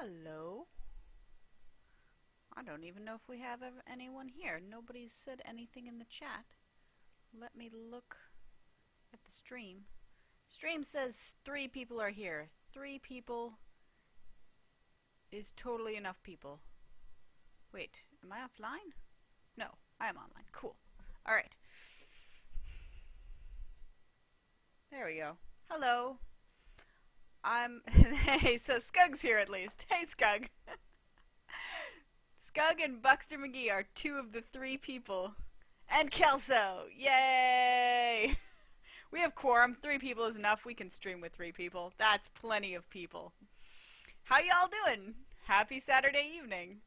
Hello. I don't even know if we have anyone here. Nobody's said anything in the chat. Let me look at the stream. Stream says 3 people are here. 3 people is totally enough people. Wait, am I offline? No, I am online. Cool. Alright. There we go. Hello. Hey, so Skug's here at least. Hey, Skug. Skug and Buxter McGee are 2 of the 3 people. And Kelso! Yay! We have quorum. 3 people is enough. We can stream with 3 people. That's plenty of people. How y'all doing? Happy Saturday evening.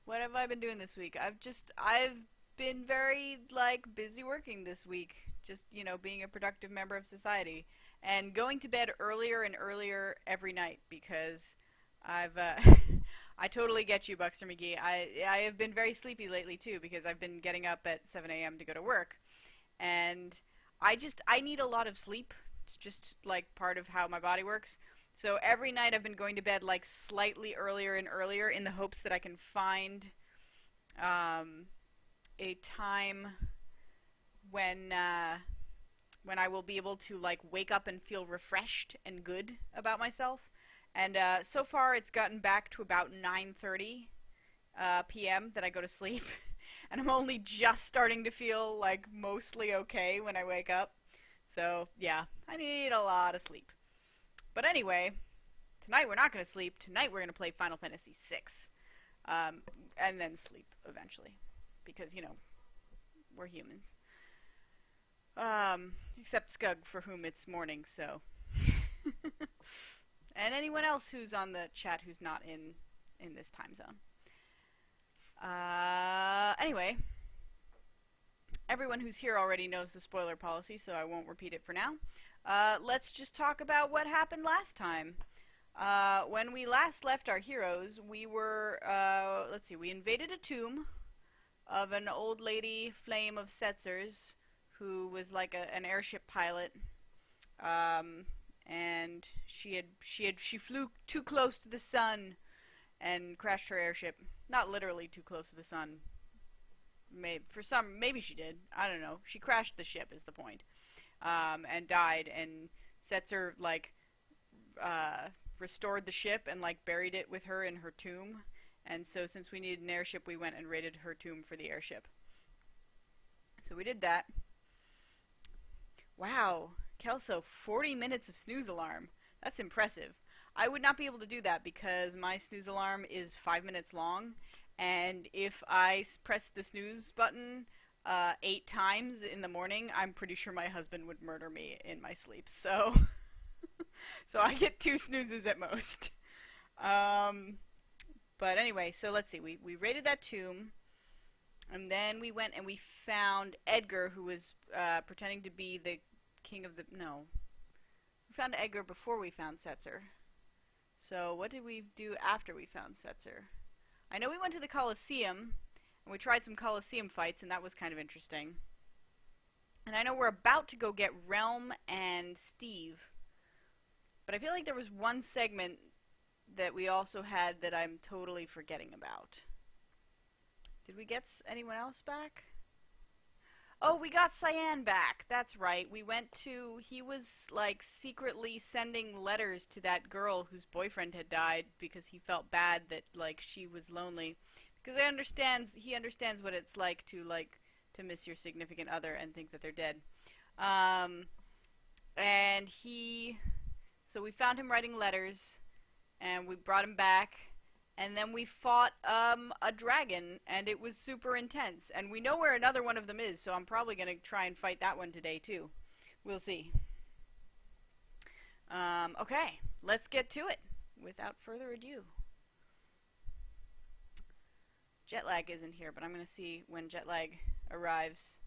What have I been doing this week? I've been very, busy working this week. Just, being a productive member of society. And going to bed earlier and earlier every night because I've, I totally get you, Buxter McGee. I have been very sleepy lately, too, because I've been getting up at 7 a.m. to go to work. And I need a lot of sleep. It's just, part of how my body works. So every night I've been going to bed, slightly earlier and earlier in the hopes that I can find a time when I will be able to, wake up and feel refreshed and good about myself. And so far it's gotten back to about 9:30 p.m. that I go to sleep. And I'm only just starting to feel, mostly okay when I wake up. So, yeah, I need a lot of sleep. But anyway, tonight we're not going to sleep. Tonight we're going to play Final Fantasy VI. And then sleep, eventually. Because, we're humans. Except Skug, for whom it's morning, so... And anyone else who's on the chat who's not in this time zone. Anyway, everyone who's here already knows the spoiler policy, so I won't repeat it for now. Let's just talk about what happened last time. When we last left our heroes, we were, we invaded a tomb of an old lady, Flame of Setzers, who was an airship pilot. And she flew too close to the sun and crashed her airship. Not literally too close to the sun. Maybe she did. I don't know. She crashed the ship is the point. And died, and Setzer, restored the ship and, buried it with her in her tomb. And so since we needed an airship, we went and raided her tomb for the airship. So we did that. Wow. Kelso, 40 minutes of snooze alarm. That's impressive. I would not be able to do that because my snooze alarm is 5 minutes long, and if I press the snooze button 8 times in the morning, I'm pretty sure my husband would murder me in my sleep. So, so I get 2 snoozes at most. But anyway, so let's see. We raided that tomb, and then we went and we found Edgar, who was pretending to be the king of the... No. We found Edgar before we found Setzer. So what did we do after we found Setzer? I know we went to the Colosseum, and we tried some Colosseum fights, and that was kind of interesting. And I know we're about to go get Realm and Steve. But I feel like there was one segment that we also had that I'm totally forgetting about. Did we get anyone else back? Oh, we got Cyan back. That's right. We went to... He was, secretly sending letters to that girl whose boyfriend had died because he felt bad that, she was lonely. Because he understands what it's like to miss your significant other and think that they're dead. And so we found him writing letters, and we brought him back. And then we fought a dragon, and it was super intense. And we know where another one of them is, so I'm probably going to try and fight that one today, too. We'll see. Okay, let's get to it, without further ado. Jetlag isn't here, but I'm going to see when Jetlag arrives,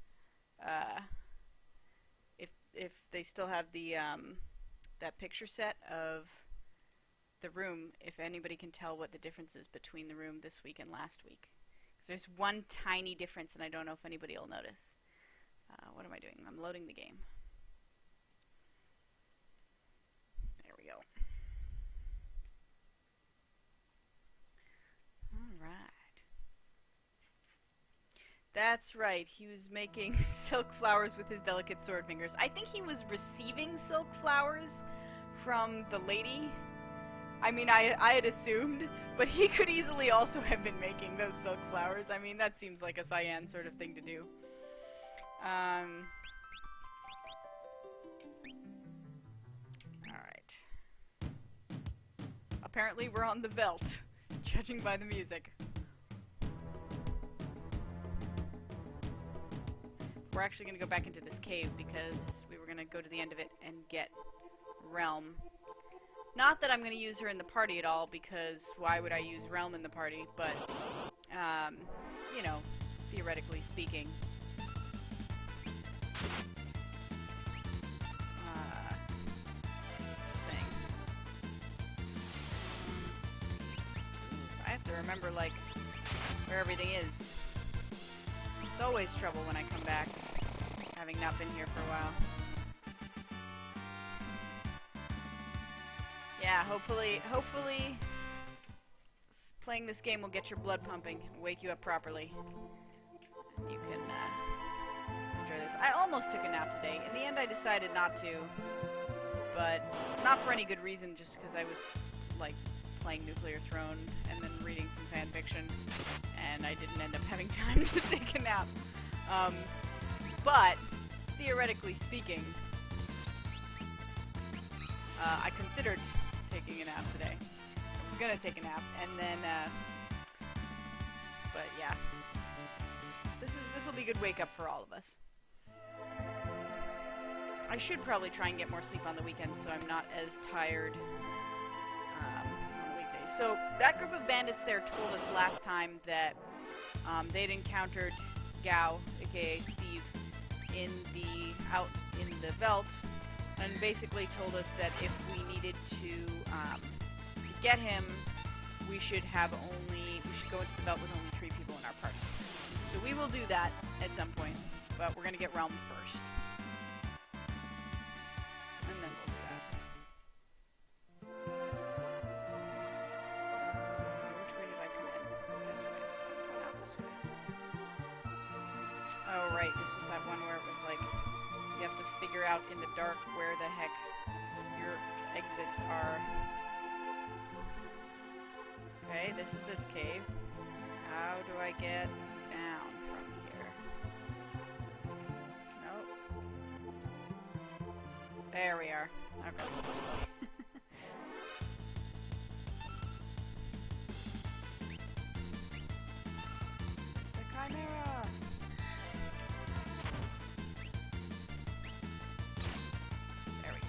if they still have the that picture set of... the room, if anybody can tell what the difference is between the room this week and last week. Because there's one tiny difference, and I don't know if anybody will notice. What am I doing? I'm loading the game. There we go. That's right. He was making silk flowers with his delicate sword fingers. I think he was receiving silk flowers from the lady. I mean, I had assumed, but he could easily also have been making those silk flowers. I mean, that seems like a Cyan sort of thing to do. Alright. Apparently we're on the Veldt, judging by the music. We're actually going to go back into this cave because we were going to go to the end of it and get Realm. Not that I'm going to use her in the party at all, because why would I use Realm in the party, but, you know, theoretically speaking. Thing. I have to remember, like, where everything is. It's always trouble when I come back, having not been here for a while. Yeah, hopefully playing this game will get your blood pumping and wake you up properly. And you can enjoy this. I almost took a nap today. In the end, I decided not to, but not for any good reason, just because I was, like, playing Nuclear Throne and then reading some fan fiction, and I didn't end up having time to take a nap. But, theoretically speaking, I considered taking a nap today. I was gonna take a nap, and then, but yeah. This will be a good wake up for all of us. I should probably try and get more sleep on the weekends so I'm not as tired on the weekdays. So that group of bandits there told us last time that they'd encountered Gao, aka Steve, out in the Veldt, and basically told us that if we needed to get him, we should go into the Veldt with only 3 people in our party. So we will do that at some point, but we're gonna get Realm first. And then we'll do that. Which way did I come in? This way, so I'm going out this way. Oh right, this was that one where it was like, you have to figure out in the dark where the heck your exits are. Okay, this is this cave. How do I get down from here? Nope. There we are. Okay. It's a chimera! There we go.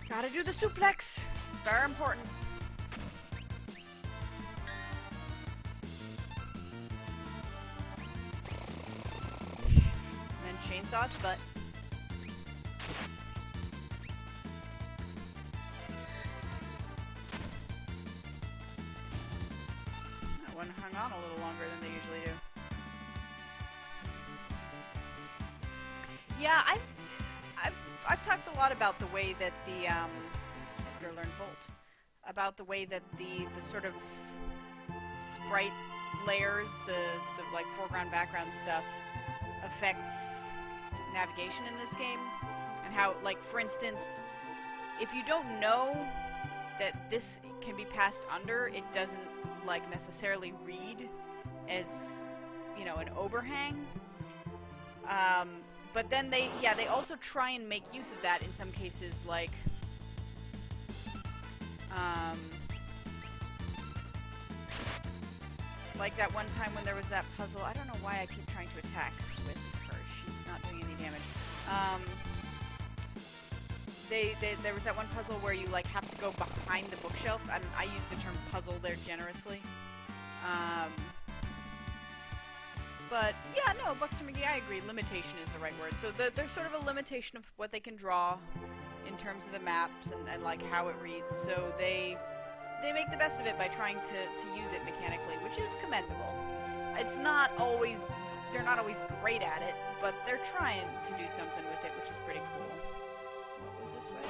Gotta do the suplex! It's very important. Chainsaw its butt. That one hung on a little longer than they usually do. Yeah, I've talked a lot about the way that the Edgar learned Bolt. About the way that the sort of sprite layers, the like foreground background stuff affects navigation in this game, and how, like, for instance, if you don't know that this can be passed under, it doesn't, like, necessarily read as, you know, an overhang. But then they also try and make use of that in some cases, like, like that one time when there was that puzzle. I don't know why I keep trying to attack with her. She's not doing any damage. There was that one puzzle where you, like, have to go behind the bookshelf, and I use the term puzzle there generously. But yeah, no, Buxton McGee, I agree. Limitation is the right word. So there's sort of a limitation of what they can draw in terms of the maps and like how it reads. So they make the best of it by trying to use it mechanically, which is commendable. It's not always, they're not always great at it, but they're trying to do something with it, which is pretty cool. What was this way?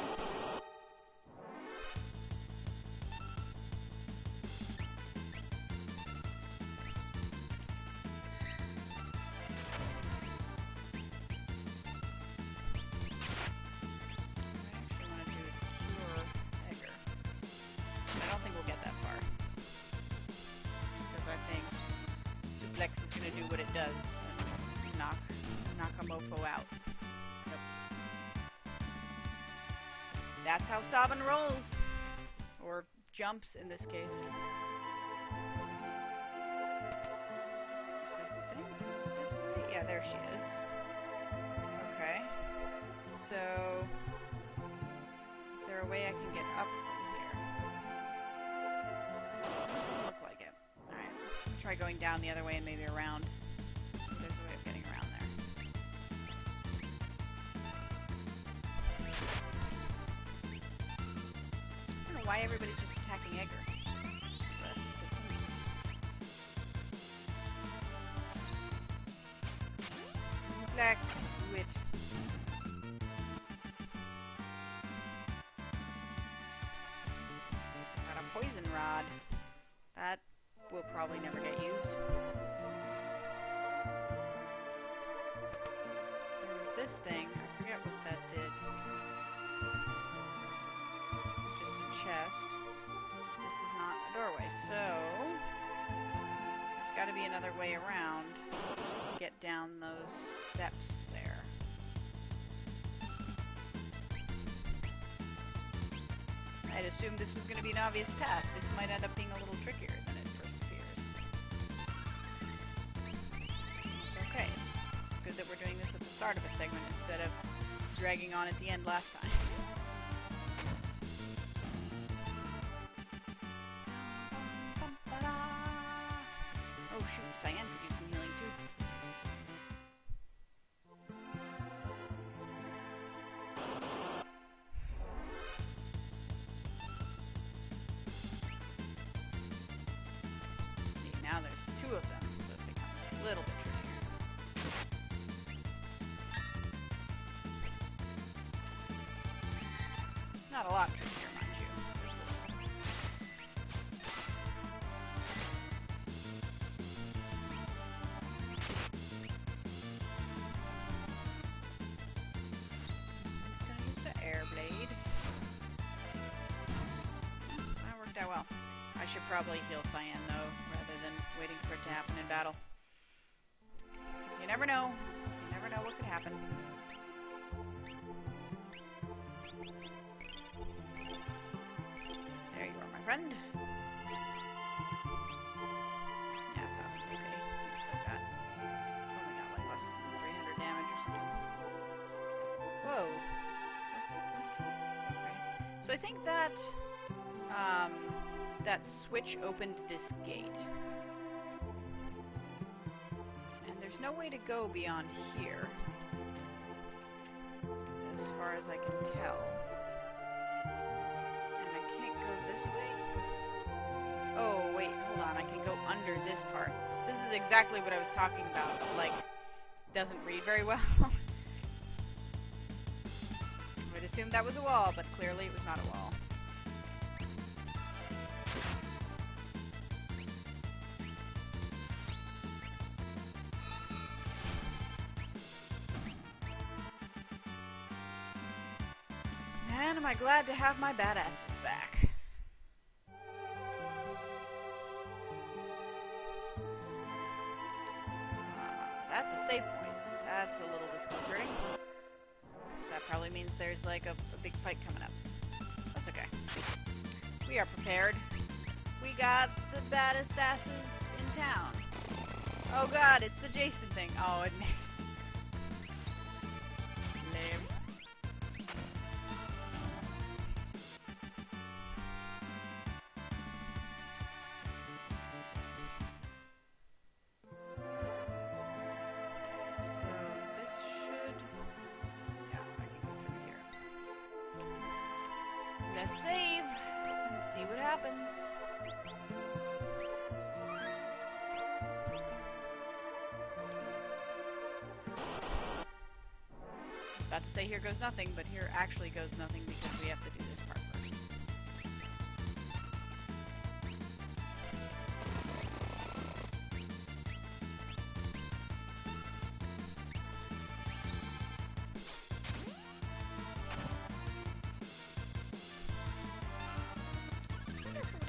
duplex is gonna do what it does and knock a mofo out. Yep. That's how Sabin rolls. Or jumps in this case. So I think this way? Yeah, there she is. Okay. So is there a way I can get up from here? Doesn't look like it. Alright. Try going down the other way and maybe around. There's a way of getting around there. I don't know why everybody's just attacking Edgar. But they seem to. Blacks, wit. Got a poison rod. That will probably never get used. There was this thing. I forget what that did. This is just a chest. This is not a doorway, so there's got to be another way around to get down those steps there. I'd assumed this was going to be an obvious path. This might end up being a little trickier than it first appears. Okay. It's good that we're doing this at the start of a segment instead of dragging on at the end last time. Oh shoot, Cyan could use some healing too. See, now there's two of them, so it becomes a little bit trickier. Not a lot trickier, mind you. Just a little. Just gonna use the air blade. That worked out well. I should probably heal Cyan though, rather than waiting for it to happen in battle. Because you never know. You never know what could happen. There you are, my friend. Yeah, Sabin's okay. He's still got... He's only got like less than 300 damage or something. Whoa. What's this? Okay. So I think that... that switch opened this gate. And there's no way to go beyond here. As far as I can tell. And I can't go this way? Oh, wait, hold on. I can go under this part. This is exactly what I was talking about. But, like, doesn't read very well. I would assume that was a wall, but clearly it was not a wall. Man, am I glad to have my badasses back. That's a save point. That's a little disconcerting. So that probably means there's like a big fight coming up. That's okay. We are prepared. We got the baddest asses in town. Oh god, it's the Jason thing. Oh, it missed. Lame. Let's save and see what happens. I was about to say here goes nothing, but here actually goes nothing because we have to do this part first.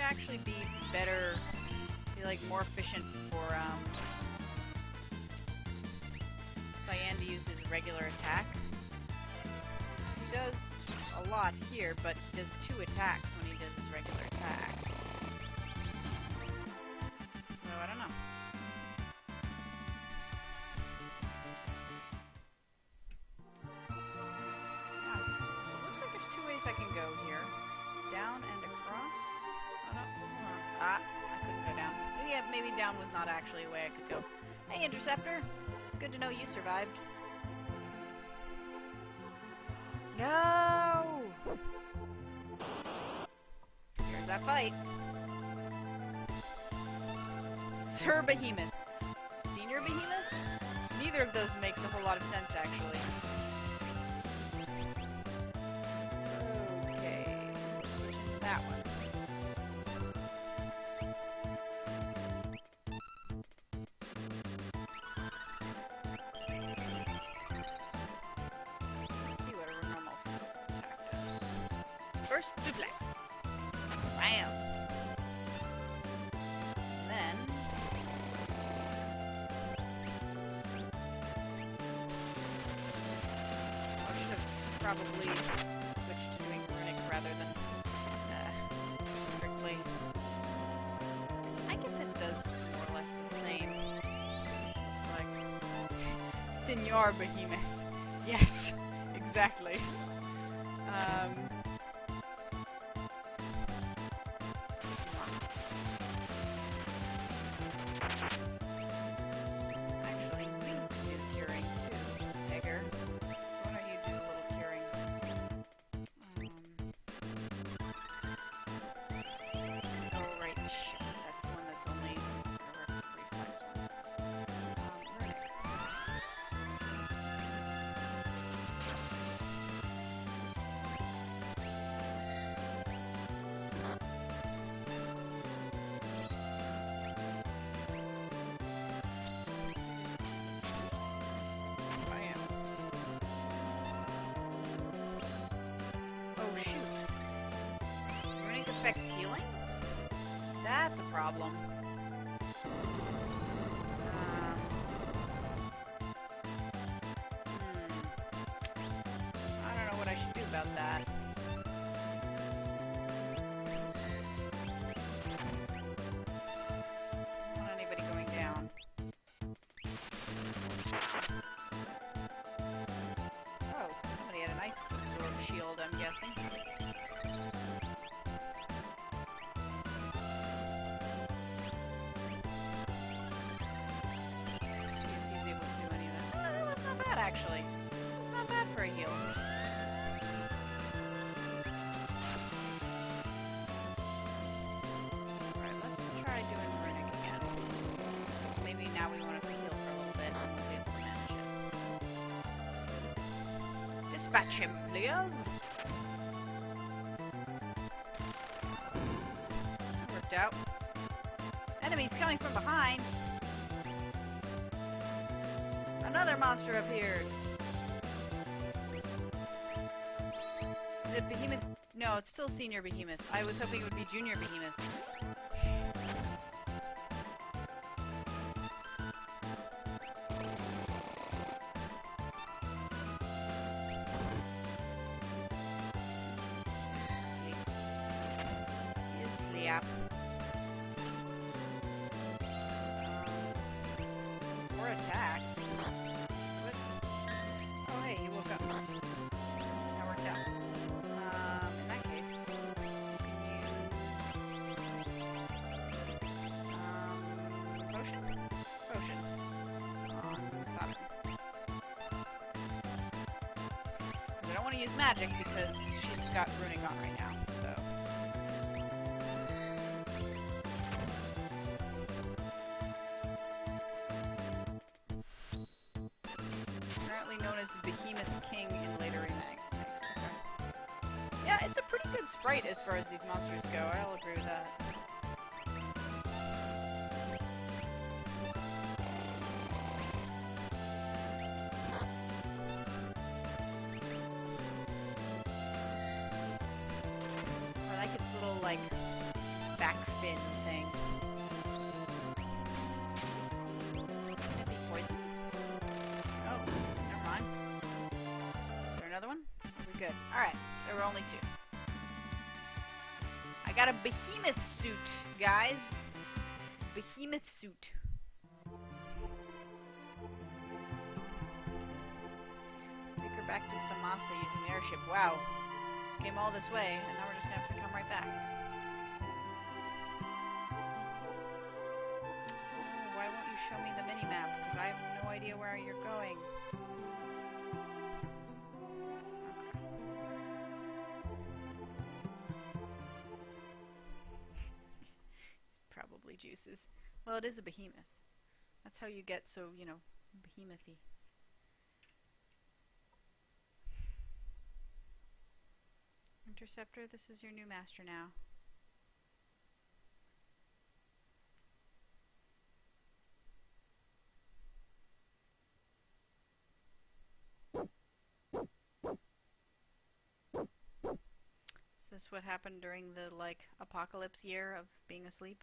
Actually be better, be like more efficient for and to use his regular attack. He does a lot here, but he does 2 attacks when he does his regular attack. So I don't know. So it looks like there's 2 ways I can go here. Down and across. Oh no, hold on. Ah, I couldn't go down. Yeah, maybe down was not actually a way I could go. Hey, Interceptor! It's good to know you survived. No! Here's that fight. Sir Behemoth. Senior Behemoth? Neither of those makes a whole lot of sense, actually. Okay. Switching to that one. First suplex. Bam. Then I should have probably switched to doing runic rather than strictly. I guess it does more or less the same. Looks like Senor Behemoth. Yes, exactly. Actually, you do curing too, Egger. Why don't you do a little curing? Oh, right, shit. That's the one that's only a reflex one. Runic. Oh shoot. Runic affects healing? That's a problem. I don't know what I should do about that. I don't want anybody going down. Oh, somebody had a nice absorb shield, I'm guessing. See if he's able to do any of that. Oh, that was not bad, actually. It was not bad for a heal. Alright, let's try doing runic again. Maybe now we want to heal for a little bit and we'll be able to manage it. Dispatch him, please. That worked out. Enemies coming from behind. Another monster appeared. Is it Behemoth? No, it's still Senior Behemoth. I was hoping it would be Junior Behemoth. Sleep. 4 attacks. What? Oh, hey, you woke up. That worked out. In that case, you can use potion. Potion on Sonic. I don't want to use magic because she's got runic on right now. So. Known as Behemoth King in later remakes. Okay. Yeah, it's a pretty good sprite as far as these monsters go. I'll agree with that. I like its little, like, back fin thing. Could it be poison? Oh. good. Alright, there were only 2. I got a behemoth suit, guys. Behemoth suit. Take her back to Thamasa using the airship. Wow. Came all this way, and now we're just gonna have to come right back. Oh, why won't you show me the mini-map? Because I have no idea where you're going. Probably juices. Well, it is a behemoth. That's how you get so, you know, behemoth-y. Interceptor, this is your new master now. Is this what happened during the, like, apocalypse year of being asleep?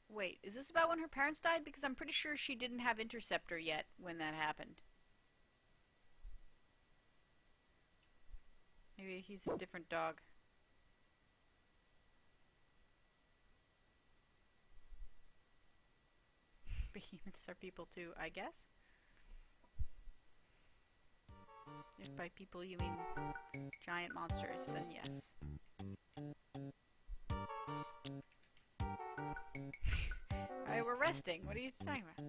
Wait, is this about when her parents died? Because I'm pretty sure she didn't have Interceptor yet when that happened. Maybe he's a different dog. Behemoths are people too, I guess? If by people you mean giant monsters, then yes. Alright, we're resting. What are you talking about?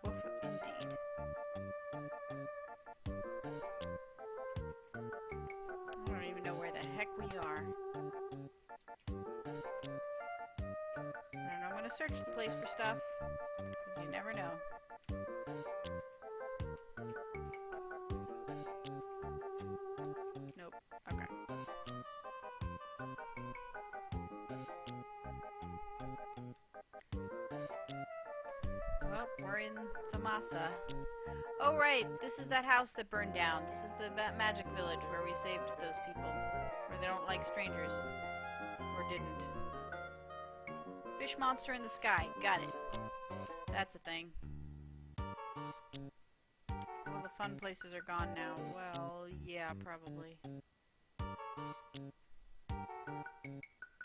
Woof, indeed. I don't even know where the heck we are. I don't know, I'm gonna search the place for stuff, because you never know. Nope. Okay. Well, we're in Thamasa. Oh right, this is that house that burned down. This is the magic village where we saved those people. Where they don't like strangers. Or didn't. Fish monster in the sky. Got it. That's a thing. Well, the fun places are gone now. Well, yeah, probably.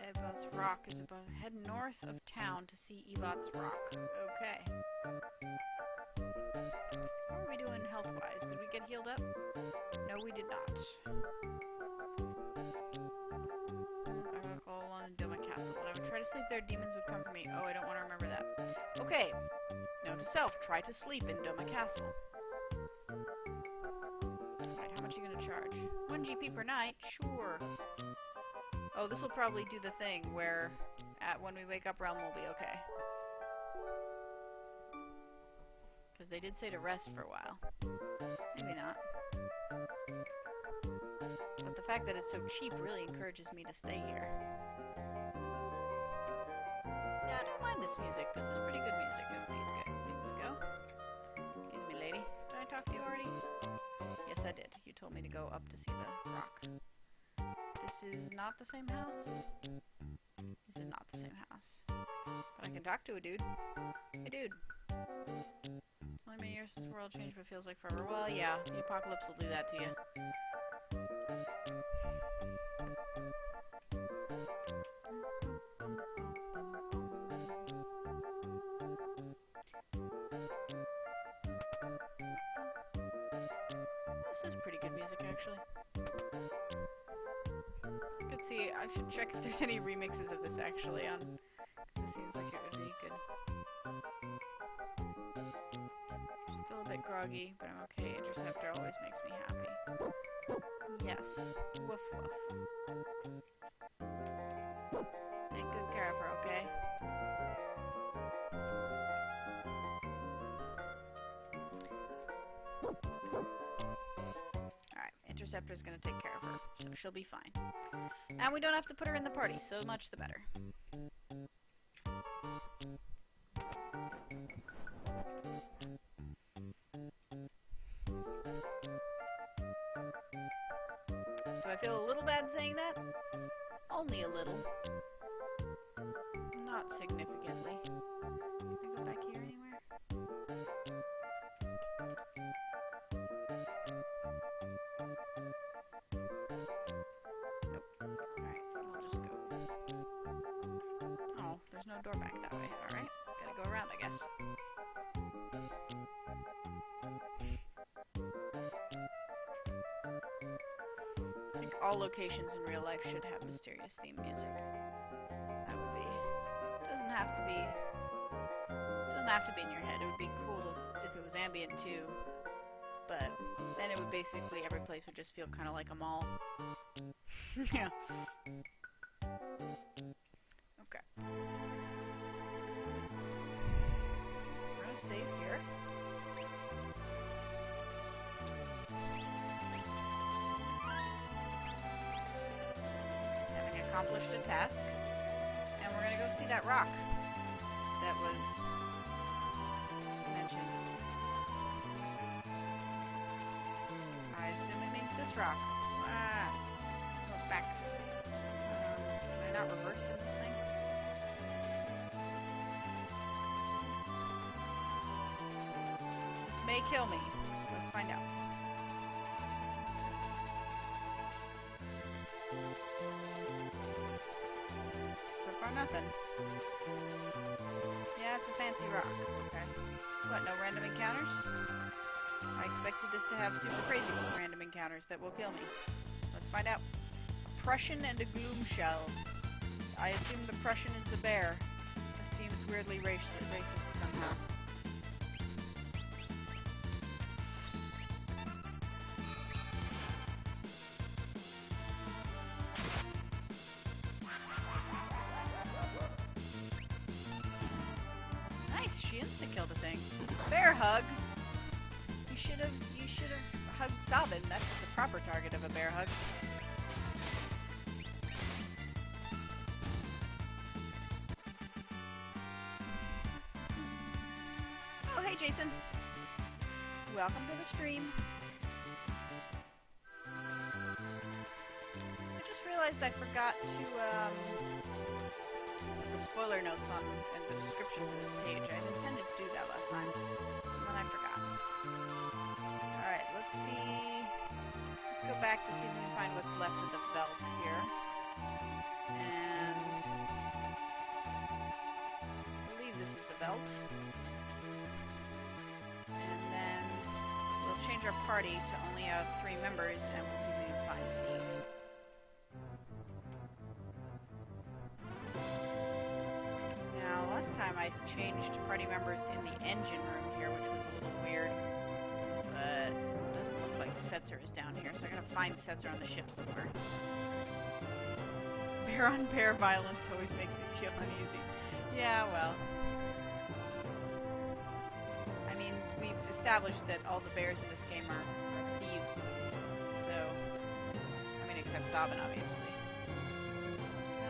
Ebot's Rock is about head north of town to see Ebot's Rock. Okay. How are we doing health-wise? Did we get healed up? No, we did not. I gotta call on Doma Castle. When I would try to sleep there, demons would come for me. Oh, I don't want to remember that. Okay. Note to self, try to sleep in Doma Castle. Alright, how much are you gonna charge? 1 GP per night? Sure. Oh, this will probably do the thing where when we wake up, Realm will be okay. Because they did say to rest for a while. Maybe not. But the fact that it's so cheap really encourages me to stay here. Yeah, I don't mind this music. This is pretty good music as these things go. Excuse me, lady. Did I talk to you already? Yes, I did. You told me to go up to see the rock. This is not the same house? This is not the same house. But I can talk to a dude. Hey, dude. Only many years since the world changed, but feels like forever. Well, yeah, the apocalypse will do that to you. This is pretty good music, actually. Let's see, I should check if there's any remixes of this actually on. This seems like it would be good. Still a bit groggy, but I'm okay. Interceptor always makes me happy. Yes. Woof woof. Take good care of her, okay? Alright, Interceptor's gonna take care of her, so she'll be fine. And we don't have to put her in the party, so much the better. Do I feel a little bad saying that? Only a little. Not significantly. Can I go back here anywhere? all locations in real life should have mysterious theme music. That would be. Doesn't have to be. Doesn't have to be in your head. It would be cool if it was ambient too. But then it would basically every place would just feel kind of like a mall. Yeah. Okay. We're gonna save here. Having accomplished a task, and we're gonna go see that rock that was mentioned. I assume it means this rock. Ah, go back. Can I not reverse in this thing? This may kill me. Let's find out. So far, nothing. Yeah, it's a fancy rock. Okay. What, no random encounters? I expected this to have super crazy random encounters that will kill me. Let's find out. A Prussian and a gloom shell. I assume the Prussian is the bear. It seems weirdly racist somehow. Nice, she insta-killed the thing. Bear hug. You should have hugged Sabin. That's the proper target of a bear hug. Oh, hey, Jason. Welcome to the stream. I just realized I forgot to put the spoiler notes on and the description for this page. I intended to do that last time, and then I forgot. Alright, let's see. Let's go back to see if we can find what's left of the belt here. And I believe this is the belt. And then we'll change our party to only have 3 members, and we'll see if we can find Steve. Now, last time I changed party members in the engine room here, which was a little weird. But it doesn't look like Setzer is down here, so I'm gonna find Setzer on the ship somewhere. Bear on bear violence always makes me feel uneasy. Yeah, well. I mean, we've established that all the bears in this game are thieves. So, I mean, except Sabin, obviously.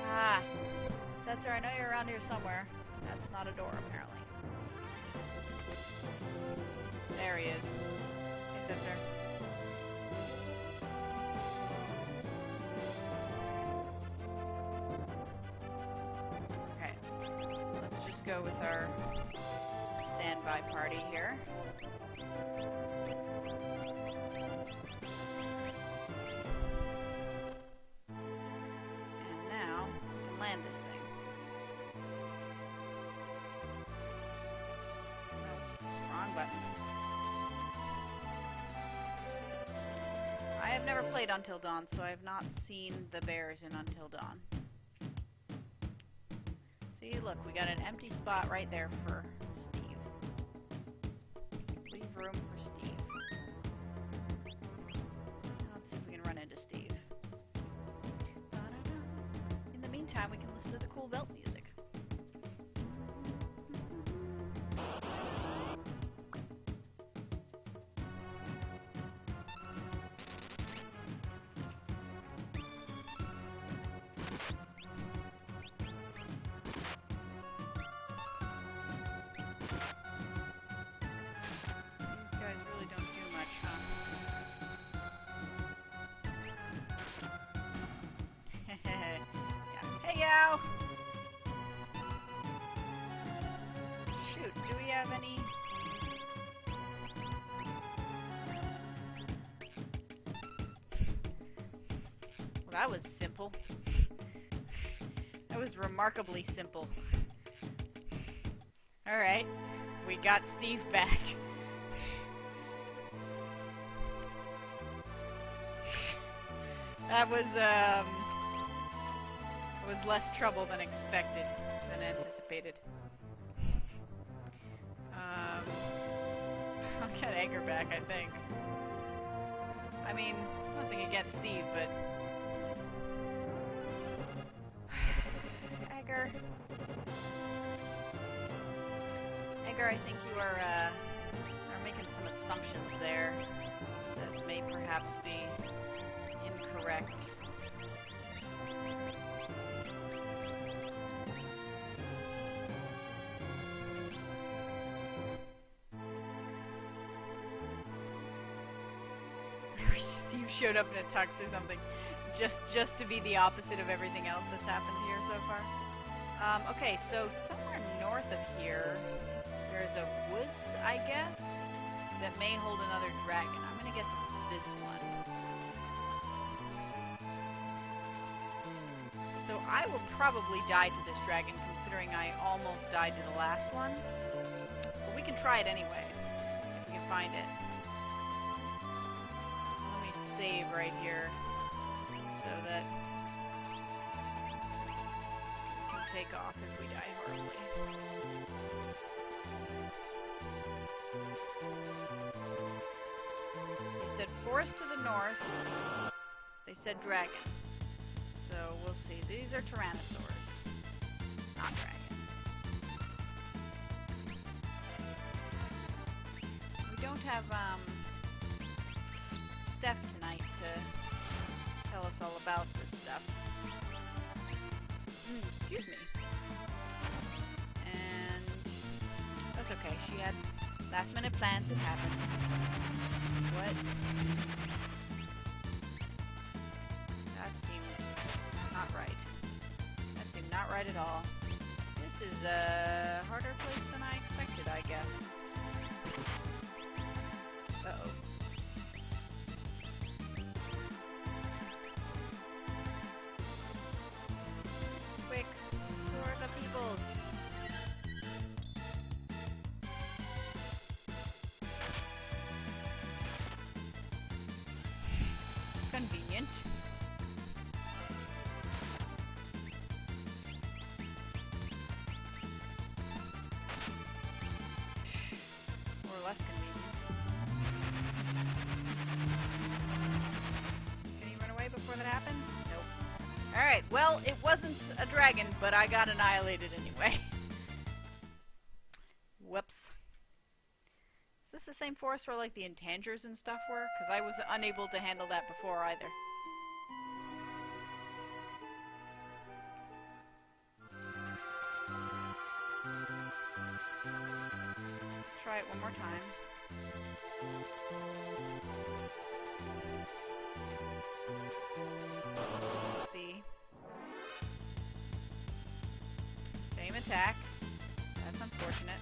Ah! Setzer, I know you're around here somewhere. That's not a door, apparently. There he is. Hey, Setzer. Okay. Let's just go with our standby party here. And now, we can land this thing. Wrong button. I have never played Until Dawn, so I have not seen the bears in Until Dawn. See, look, we got an empty spot right there for Steve. Leave room for Steve. Now let's see if we can run into Steve. In the meantime, we can listen to the cool belt music. Yow! Shoot, do we have any... Well, that was simple. That was remarkably simple. Alright, we got Steve back. That was less trouble than expected, than anticipated. I'll get Edgar back, I think. I mean, nothing against Steve, but... Edgar. Edgar, I think you are making some assumptions there that may perhaps be incorrect. You showed up in a tux or something, just to be the opposite of everything else that's happened here so far. Okay, so somewhere north of here, there's a woods, I guess, that may hold another dragon. I'm gonna guess it's this one. So I will probably die to this dragon, considering I almost died to the last one. But we can try it anyway, if we can find it. Save right here so that we can take off if we die horribly. They said forest to the north. They said dragon. So we'll see. These are tyrannosaurs, not dragons. We don't have Steph tonight to tell us all about this stuff. Excuse me. And that's okay. She had last minute plans. It happens. What? That seemed not right. That seemed not right at all. This is a harder place than I expected, I guess. Uh-oh. Quick, who are the peoples? Convenient. Or less convenient. Can you run away before that happens? Nope. Alright, well, it wasn't a dragon, but I got annihilated anyway. Whoops. Is this the same forest where, like, the intangers and stuff were? Because I was unable to handle that before, either. Try it one more time. Let's see. Same attack. That's unfortunate.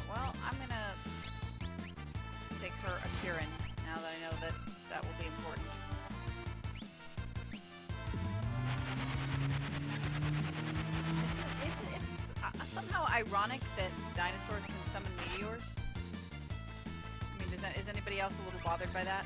Well, I'm gonna take her a Kieran now that I know that that will be important. It's somehow ironic that dinosaurs can summon meteors. I mean, is anybody else a little bothered by that?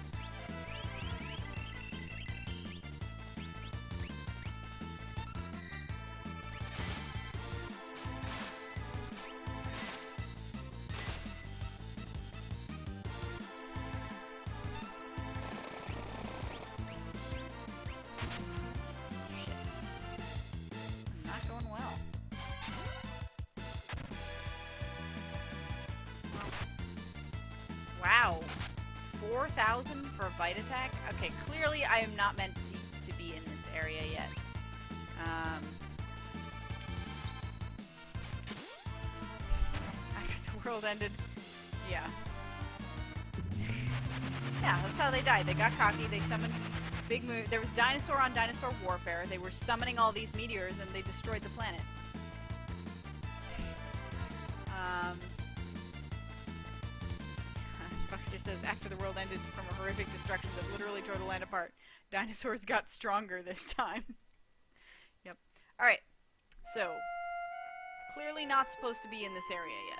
Wow, 4,000 for a bite attack? Okay, clearly I am not meant to be in this area yet. After the world ended, yeah. Yeah, that's how they died. They got cocky, they summoned big moon. There was dinosaur on dinosaur warfare. They were summoning all these meteors and they destroyed the planet. Buxter says, after the world ended from a horrific destruction that literally tore the land apart, dinosaurs got stronger this time. Yep. Alright, so, clearly not supposed to be in this area yet.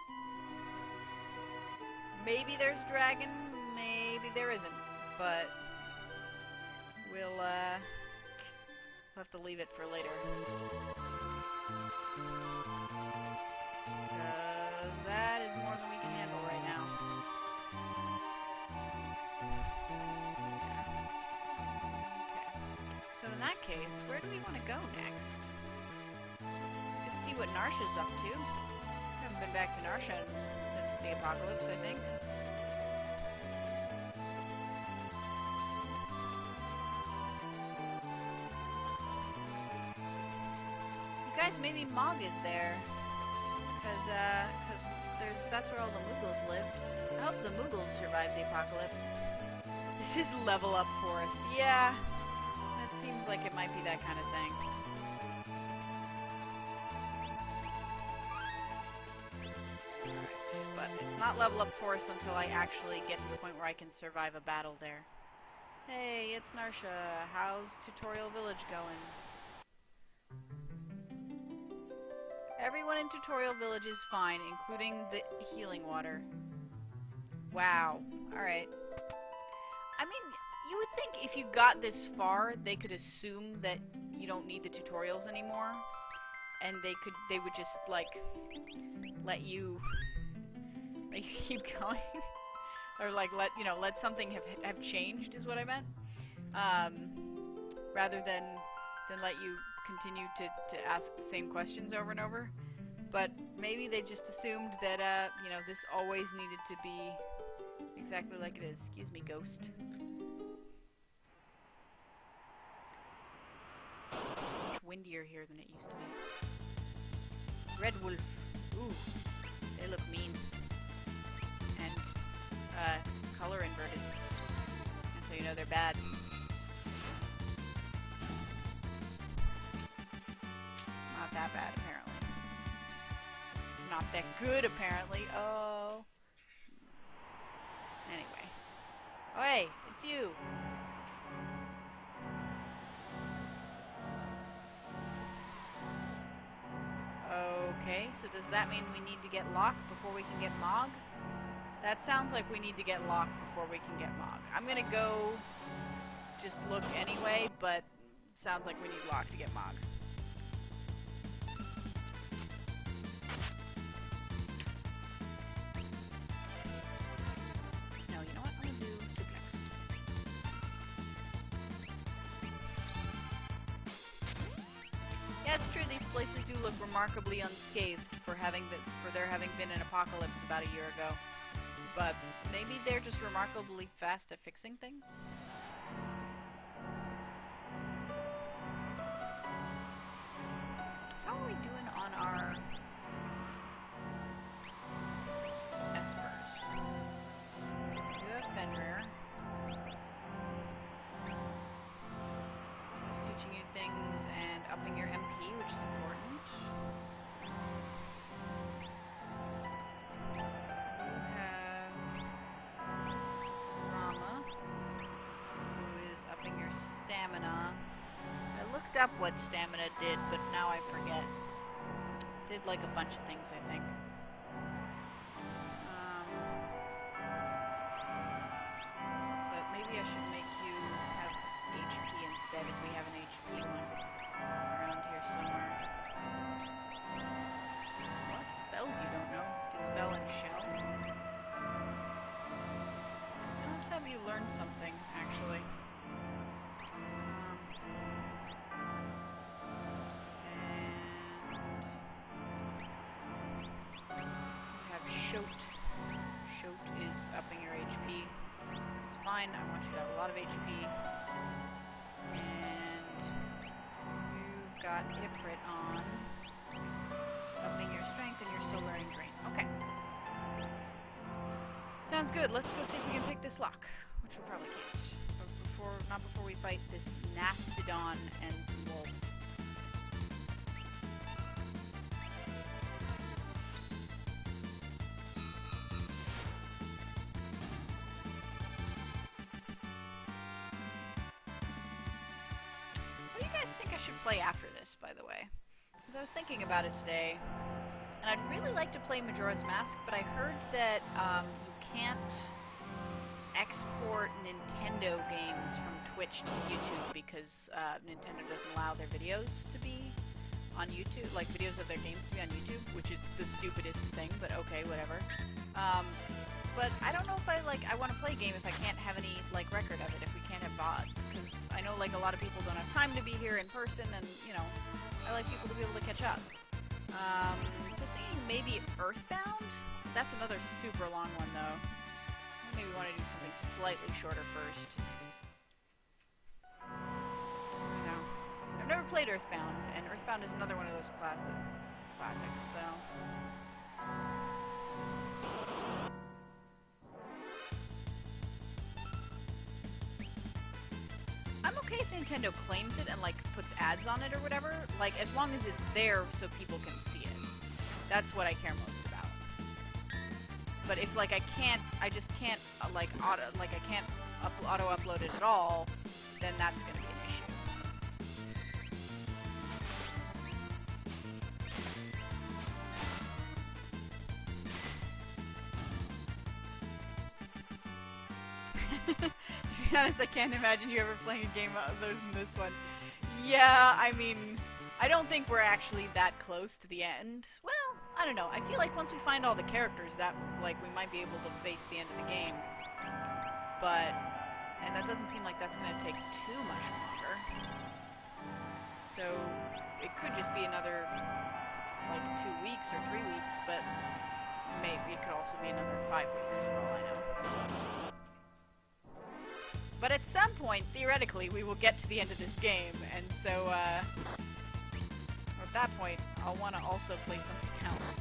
Maybe there's a dragon, maybe there isn't, but we'll have to leave it for later. Because that is more than we can handle right now. So in that case, where do we want to go next? Let's see what Narsha's up to. Haven't been back to Narsha since the apocalypse, I think. You guys, maybe Mog is there. Because that's where all the Moogles lived. I hope the Moogles survived the apocalypse. This is level up forest. Yeah. Seems like it might be that kind of thing. Alright, but it's not level up forest until I actually get to the point where I can survive a battle there. Hey, it's Narsha. How's Tutorial Village going? Everyone in Tutorial Village is fine, including the healing water. Wow. Alright. I mean, you would think if you got this far, they could assume that you don't need the tutorials anymore, and they would just like let you keep going, or like let something have changed is what I meant, rather than let you continue to ask the same questions over and over. But maybe they just assumed that this always needed to be exactly like it is. Excuse me, ghost. Windier here than it used to be. Red wolf. Ooh, they look mean. And color inverted. And so you know they're bad. Not that bad, apparently. Not that good, apparently. Oh. Anyway. Oh, hey, it's you. Okay, so does that mean we need to get Locke before we can get Mog? That sounds like we need to get Locke before we can get Mog. I'm gonna go just look anyway, but sounds like we need Locke to get Mog. No, you know what? I'm gonna do Suplex. Yeah, it's true. These places do look remarkably unscathed for there having been an apocalypse about a year ago. But maybe they're just remarkably fast at fixing things. How are we doing on our espers? You have Fenrir. Just teaching you things and upping your MP, which is important. You have Rama, who is upping your stamina. I looked up what stamina did, but now I forget. Did like a bunch of things, I think. But maybe I should make you have HP instead if we have an HP one around here somewhere. What spells you don't know? Dispel and shell? Let's have you learn something, actually. Shoat. Shoat is upping your HP. It's fine. I want you to have a lot of HP. And you've got Ifrit on. Upping your strength, and you're still learning Drain. Okay. Sounds good. Let's go see if we can pick this lock, which we probably can't. But not before we fight this Nastodon and some wolves. Play after this, by the way, because I was thinking about it today. And I'd really like to play Majora's Mask, but I heard that you can't export Nintendo games from Twitch to YouTube because Nintendo doesn't allow their videos to be on YouTube, like videos of their games to be on YouTube, which is the stupidest thing, but okay, whatever. But I don't know if I want to play a game if I can't have any, like, record of it, if we can't have VODs, because I know, like, a lot of people don't have time to be here in person, and, you know, I like people to be able to catch up. So thinking maybe Earthbound? That's another super long one, though. Maybe we want to do something slightly shorter first. I don't know. I've never played Earthbound, and Earthbound is another one of those classics, so... I'm okay if Nintendo claims it and, like, puts ads on it or whatever, like, as long as it's there so people can see it. That's what I care most about. But if, like, I just can't, like, I can't auto-upload it at all, then that's gonna be an issue. To be honest, I can't imagine you ever playing a game other than this one. Yeah, I mean, I don't think we're actually that close to the end. Well, I don't know. I feel like once we find all the characters, that, like, we might be able to face the end of the game. But, and that doesn't seem like that's going to take too much longer. So, it could just be another, like, 2 weeks or 3 weeks, but maybe it could also be another 5 weeks, for all I know. But at some point, theoretically, we will get to the end of this game, and so, at that point, I'll want to also play something else.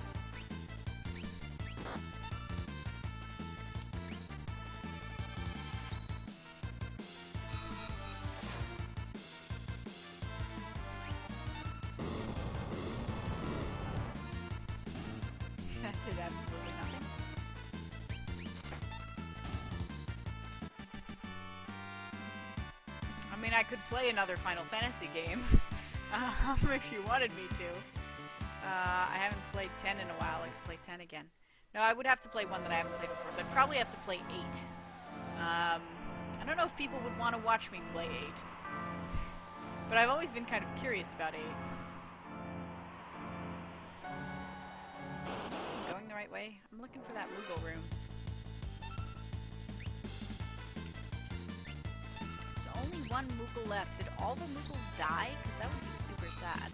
That did absolutely nothing. I mean, I could play another Final Fantasy game, if you wanted me to. I haven't played 10 in a while. I could play 10 again. No, I would have to play one that I haven't played before, so I'd probably have to play 8. I don't know if people would want to watch me play 8. But I've always been kind of curious about 8. Going the right way? I'm looking for that Moogle room. Only one Moogle left. Did all the Moogles die? Because that would be super sad.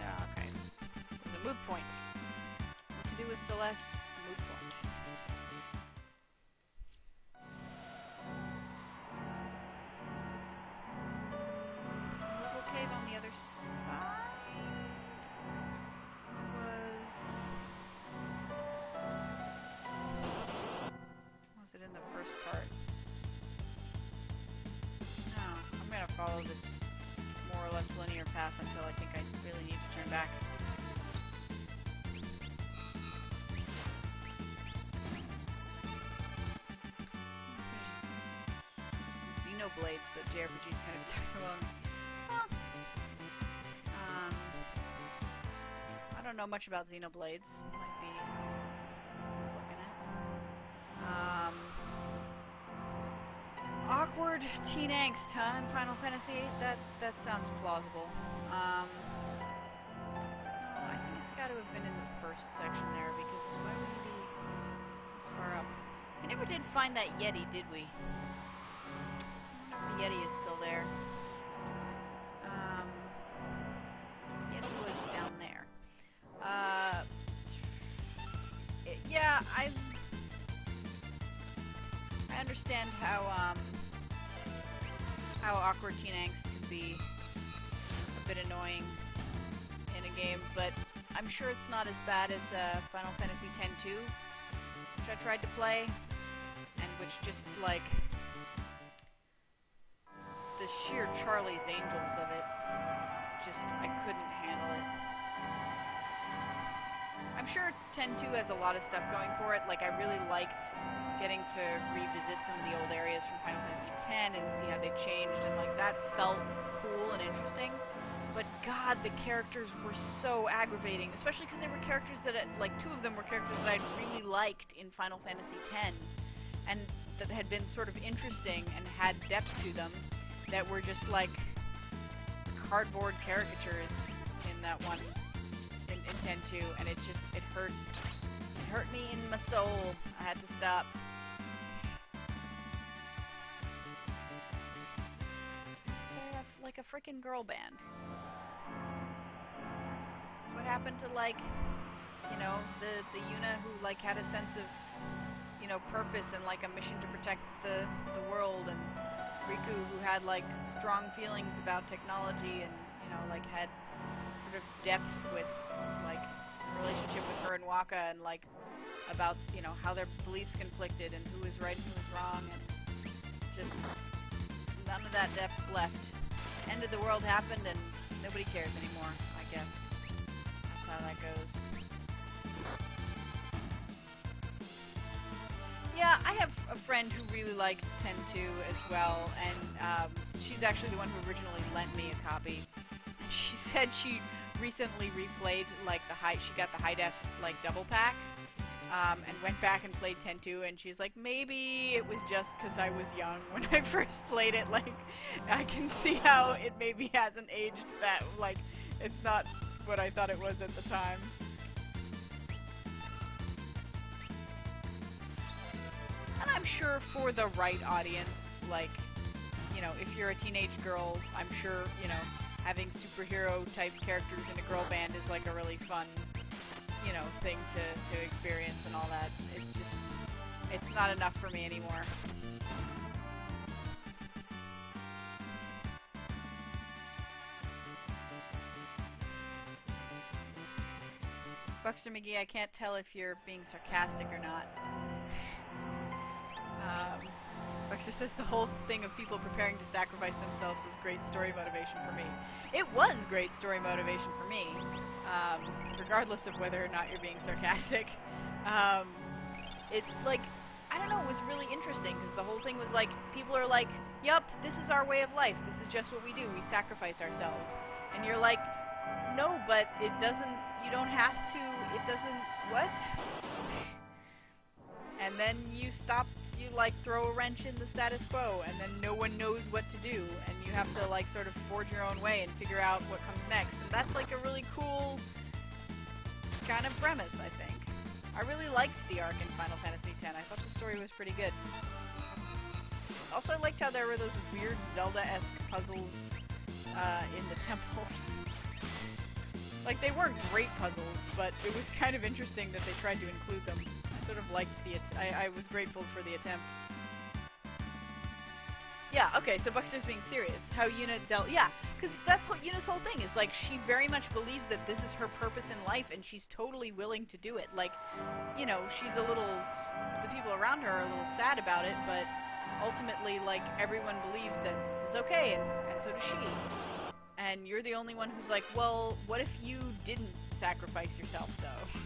Yeah, okay. There's a moot point. What to do with Celeste? Moot point. On the other side was it in the first part? No, I'm gonna follow this more or less linear path until I think I really need to turn back. There's Xenoblades, but JRPG's kind of stuck along. I don't know much about Xenoblades. Might be worth looking at. Awkward teen angst, huh, in Final Fantasy VIII? That sounds plausible. Oh, I think it's got to have been in the first section there, because why would he be this far up? We never did find that Yeti, did we? I wonder if the Yeti is still there. Yeti was down there. Yeah, I understand how awkward teen angst can be a bit annoying in a game, but I'm sure it's not as bad as Final Fantasy X-2, which I tried to play, and which just, like, the sheer Charlie's Angels of it I couldn't handle it. I'm sure 10.2 has a lot of stuff going for it. Like, I really liked getting to revisit some of the old areas from Final Fantasy X and see how they changed, and like that felt cool and interesting. But God, the characters were so aggravating, especially because they were characters that, like, 2 of them were characters that I'd really liked in Final Fantasy X, and that had been sort of interesting and had depth to them, that were just like cardboard caricatures in that one, in 10.2, and it hurt me in my soul. I had to stop. They have like a freaking girl band. What happened to, like, you know, the Yuna who like had a sense of, you know, purpose and like a mission to protect the world, and Riku who had like strong feelings about technology and, you know, like had sort of depth with like relationship with her and Waka, and like about, you know, how their beliefs conflicted and who was right and who was wrong, and just none of that depth left. End of the world happened and nobody cares anymore, I guess. That's how that goes. Yeah, I have a friend who really liked 10.2 as well, and she's actually the one who originally lent me a copy. And she said she recently replayed like she got the high def like double pack, and went back and played 10.2, and she's like, maybe it was just because I was young when I first played it. Like, I can see how it maybe hasn't aged that, like, it's not what I thought it was at the time. And I'm sure for the right audience, like, you know, if you're a teenage girl, I'm sure, you know, having superhero type characters in a girl band is like a really fun, you know, thing to experience and all that. It's just, it's not enough for me anymore. Buxter McGee, I can't tell if you're being sarcastic or not. Buxter says the whole thing of people preparing to sacrifice themselves is great story motivation for me. It was great story motivation for me, regardless of whether or not you're being sarcastic. It, like, I don't know, it was really interesting, because the whole thing was like, people are like, yup, this is our way of life, this is just what we do, we sacrifice ourselves. And you're like, no, but it doesn't, you don't have to, it doesn't, what? And then you stop, you like throw a wrench in the status quo, and then no one knows what to do, and you have to like sort of forge your own way and figure out what comes next. And that's like a really cool kind of premise, I think. I really liked the arc in Final Fantasy X. I thought the story was pretty good. Also, I liked how there were those weird Zelda-esque puzzles in the temples. Like, they weren't great puzzles, but it was kind of interesting that they tried to include them. I sort of liked I was grateful for the attempt. Yeah, okay, so Buxter's being serious. How Yuna dealt... Yeah, because that's what Yuna's whole thing is. Like, she very much believes that this is her purpose in life, and she's totally willing to do it. Like, you know, she's a little... The people around her are a little sad about it, but ultimately, like, everyone believes that this is okay, and so does she. And you're the only one who's like, well, what if you didn't sacrifice yourself, though?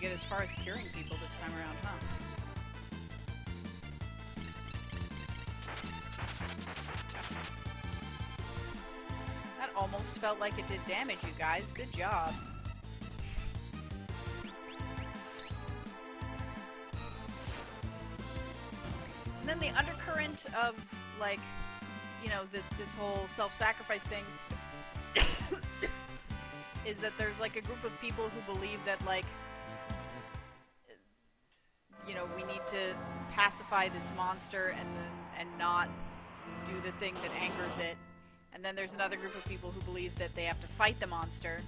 Get as far as curing people this time around, huh? That almost felt like it did damage, you guys. Good job. And then the undercurrent of, like, you know, this whole self-sacrifice thing is that there's, like, a group of people who believe that, like, you know, we need to pacify this monster and not do the thing that angers it. And then there's another group of people who believe that they have to fight the monster.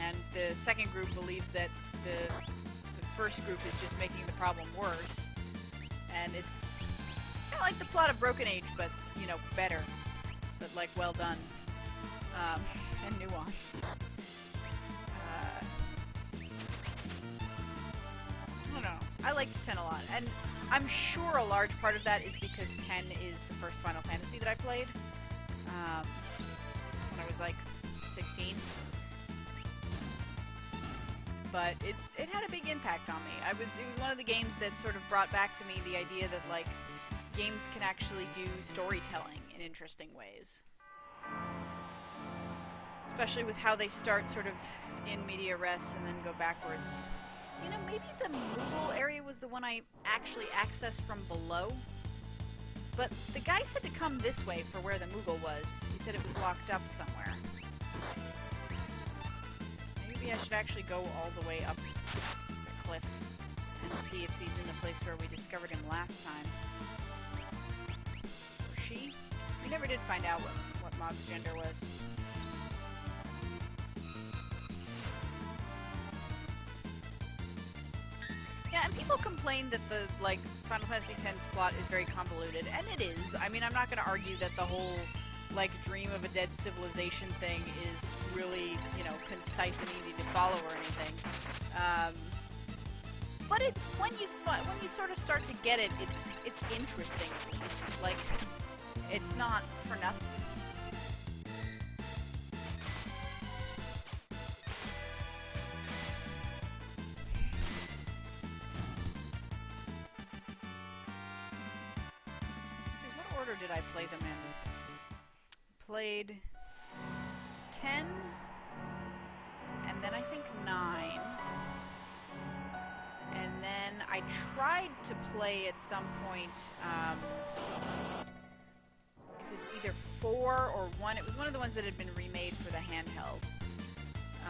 and the second group believes that the first group is just making the problem worse. And it's kind of like the plot of Broken Age, but, you know, better. But, like, well done. And nuanced. I don't know. I liked 10 a lot. And I'm sure a large part of that is because 10 is the first Final Fantasy that I played. When I was, like, 16. But it had a big impact on me. It was one of the games that sort of brought back to me the idea that, like, games can actually do storytelling in interesting ways. Especially with how they start sort of in media res and then go backwards. You know, maybe the Moogle area was the one I actually accessed from below. But the guy said to come this way for where the Moogle was. He said it was locked up somewhere. Maybe I should actually go all the way up the cliff and see if he's in the place where we discovered him last time. Or she? We never did find out what Mog's gender was. Yeah, and people complain that the, like, Final Fantasy X's plot is very convoluted, and it is. I mean, I'm not going to argue that the whole, like, dream of a dead civilization thing is really, you know, concise and easy to follow or anything. But it's when you sort of start to get it, it's interesting. It's like, it's not for nothing. Order did I play them in? Played 10, and then I think 9, and then I tried to play at some point, it was either 4 or 1, it was one of the ones that had been remade for the handheld,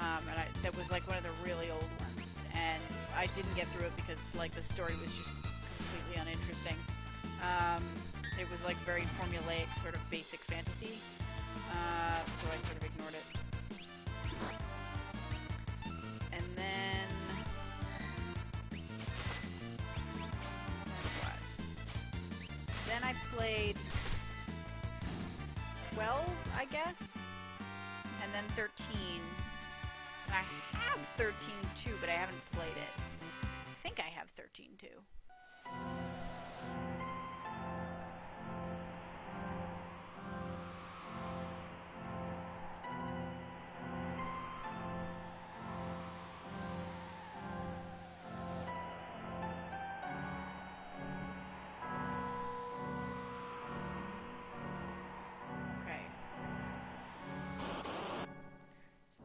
and that was like one of the really old ones, and I didn't get through it because, like, the story was just completely uninteresting. It was like very formulaic, sort of basic fantasy, so I sort of ignored it. And then what? Then I played 12, I guess, and then 13. And I have 13 too, but I haven't played it. I think I have 13 too.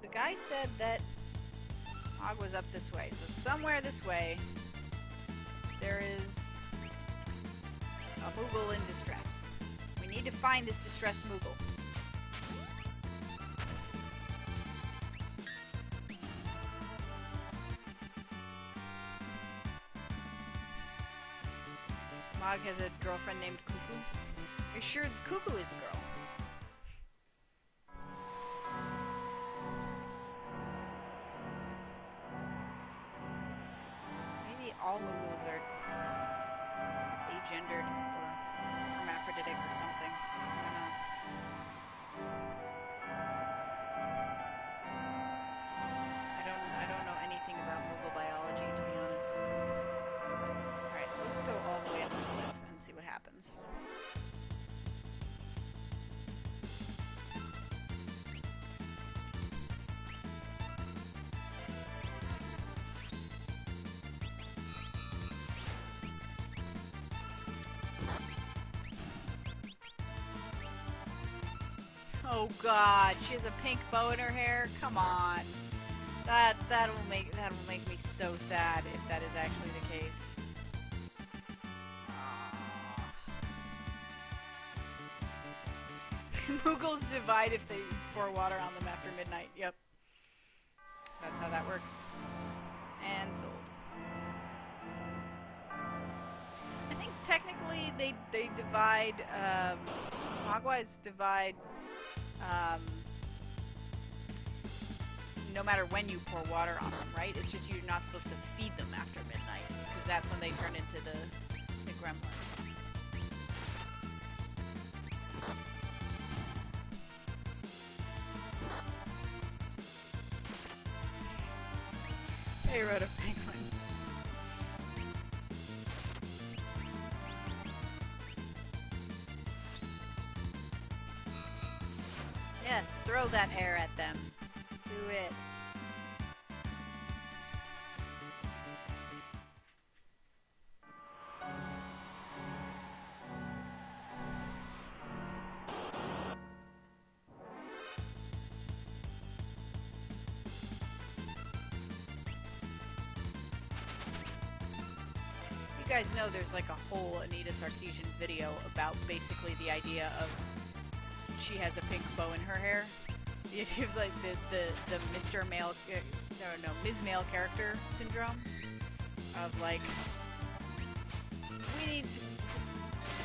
The guy said that Mog was up this way, so somewhere this way there is a Moogle in distress. We need to find this distressed Moogle. Mog has a girlfriend named Cuckoo. Are you sure Cuckoo is a girl? All Moogles are agendered or hermaphroditic or something. I don't know anything about Moogle biology, to be honest. Alright, so let's go all the way up the cliff and see what happens. Oh God, she has a pink bow in her hair. Come on, that'll make me so sad if that is actually the case. Moogles divide if they pour water on them after midnight. Yep, that's how that works. And sold. I think technically they divide. Mogwais divide. no matter when you pour water on them, right? It's just you're not supposed to feed them after midnight, because that's when they turn into the gremlins. They rode a penguin. Yes, throw that air at them. Do it. You guys know there's like a whole Anita Sarkeesian video about basically the idea of she has a pink bow in her hair. The idea of like the Mr. Male, no, Ms. Male character syndrome of like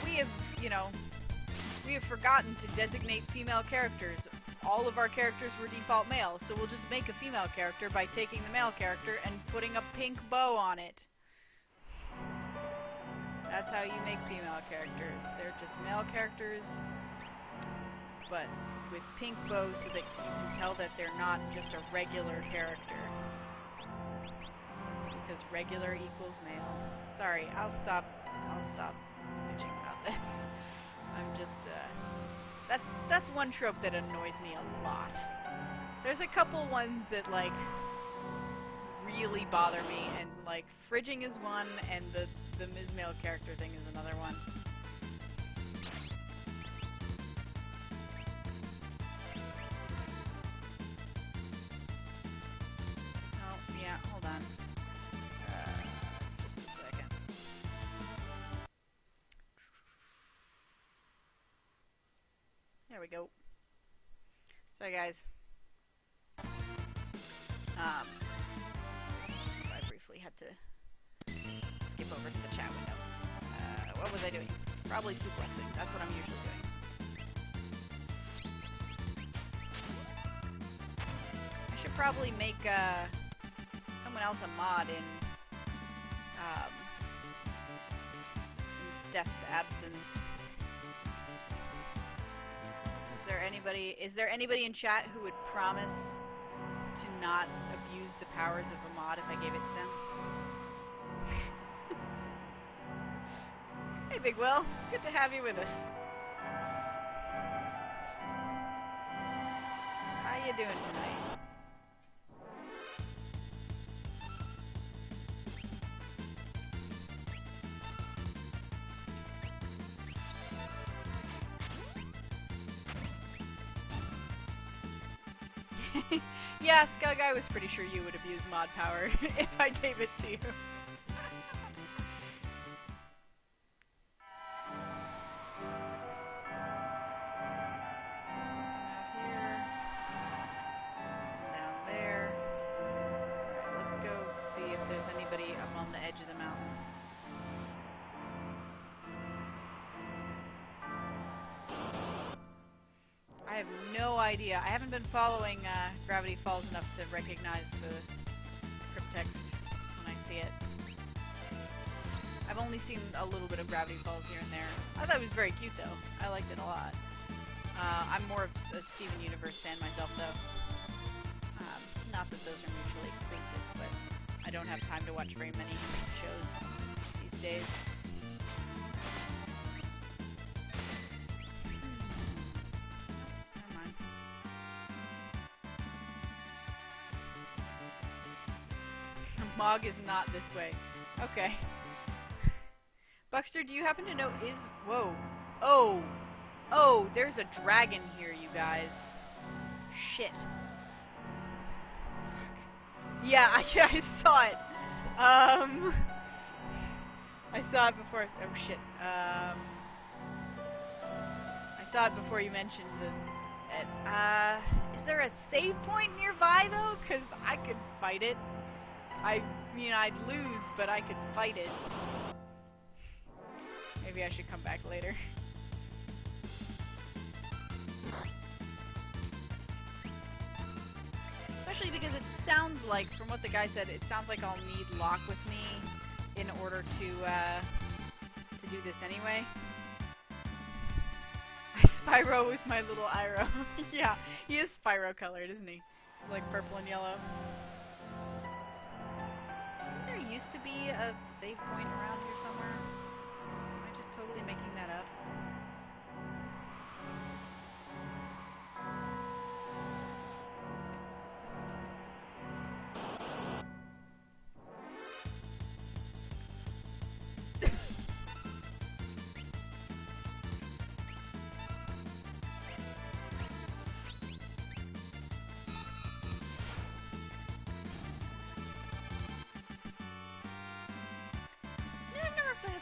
we have, you know, we have forgotten to designate female characters. All of our characters were default male, so we'll just make a female character by taking the male character and putting a pink bow on it. That's how you make female characters. They're just male characters, but with pink bows so that you can tell that they're not just a regular character. Because regular equals male. Sorry, I'll stop bitching about this. I'm just, that's one trope that annoys me a lot. There's a couple ones that, like, really bother me, and, like, fridging is one, and the Ms. Male character thing is another one. Oh, yeah, hold on. Just a second. There we go. Sorry, guys. I briefly had to skip over to the chat window. What was I doing? Probably suplexing. That's what I'm usually doing. I should probably make someone else a mod in Steph's absence. Is there anybody in chat who would promise to not abuse the powers of a mod if I gave it to them? Hey, Big Will. Good to have you with us. How you doing tonight? Yeah, Skug, I was pretty sure you would abuse mod power if I gave it to you. I haven't been following Gravity Falls enough to recognize the crypttext when I see it. I've only seen a little bit of Gravity Falls here and there. I thought it was very cute though. I liked it a lot. I'm more of a Steven Universe fan myself though. Not that those are mutually exclusive, but I don't have time to watch very many shows these days. Mog is not this way. Okay. Buckster, do you happen to know whoa. Oh, there's a dragon here, you guys. Shit. Fuck. Yeah, I saw it. I saw it before. Oh shit. I saw it before you mentioned is there a save point nearby though? 'Cause I could fight it. I mean, I'd lose, but I could fight it. Maybe I should come back later. Especially because it sounds like, from what the guy said, it sounds like I'll need Lock with me in order to do this anyway. I Spyro with my little Iroh. Yeah, he is Spyro colored, isn't he? He's like purple and yellow. There used to be a save point around here somewhere. Am I just totally making that up?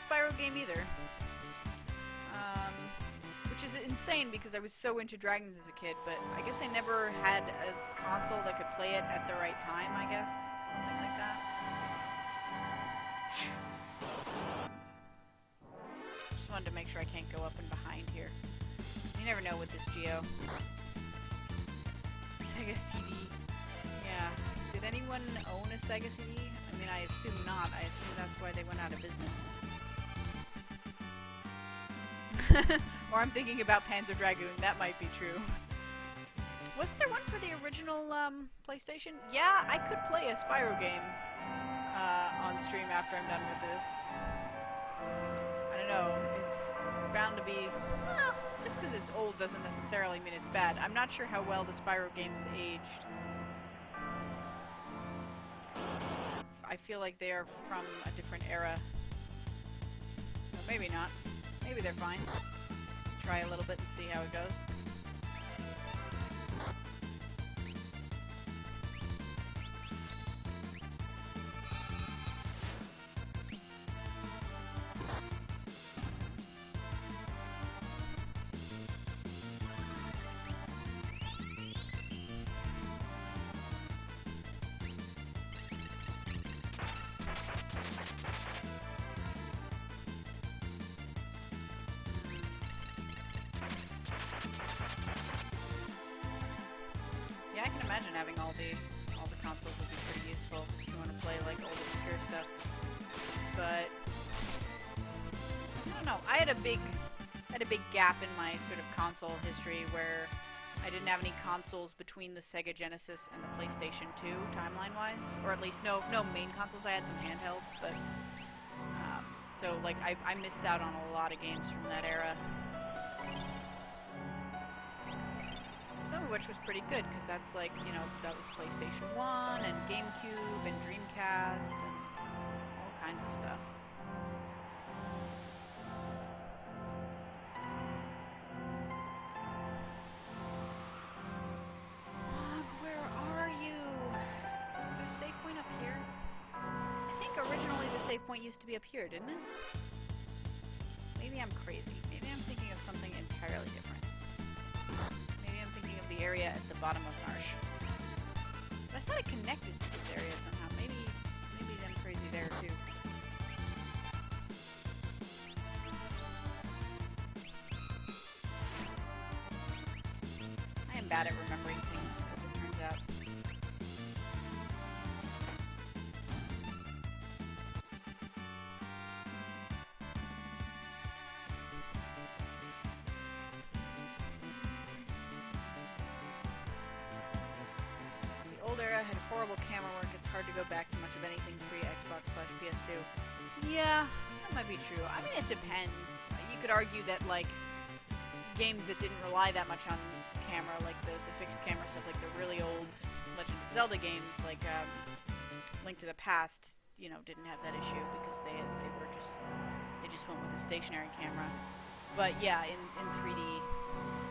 Spyro game either. Which is insane because I was so into Dragons as a kid, but I guess I never had a console that could play it at the right time, I guess. Something like that. Just wanted to make sure I can't go up and behind here. So you never know with this Geo. Sega CD. Yeah. Did anyone own a Sega CD? I mean, I assume not. I assume that's why they went out of business. Or I'm thinking about Panzer Dragoon. That might be true. Wasn't there one for the original PlayStation? Yeah, I could play a Spyro game on stream after I'm done with this. I don't know. It's bound to be... Well, just because it's old doesn't necessarily mean it's bad. I'm not sure how well the Spyro games aged. I feel like they are from a different era. Or maybe not. Maybe they're fine. Try a little bit and see how it goes. Yeah, I can imagine having all the consoles would be pretty useful if you want to play like old obscure stuff. But I don't know. I had a big gap in my sort of console history where I didn't have any consoles between the Sega Genesis and the PlayStation 2 timeline-wise, or at least no main consoles. I had some handhelds, but so like I missed out on a lot of games from that era. Some of which was pretty good, because that's like, you know, that was PlayStation 1 and GameCube and Dreamcast and all kinds of stuff. Where are you? Is there a save point up here? I think originally the save point used to be up here, didn't it? Maybe I'm crazy. Maybe I'm thinking of something entirely different. The area at the bottom of Marsh. But I thought it connected to this area somehow. Maybe I'm crazy there too. I am bad at remembering things, as it turns out. Era had horrible camera work. It's hard to go back to much of anything pre-Xbox/PS2. Yeah, that might be true. I mean, it depends. You could argue that, like, games that didn't rely that much on camera, like the fixed camera stuff, like the really old Legend of Zelda games, like Link to the Past, you know, didn't have that issue because they just went with a stationary camera. But yeah, in 3D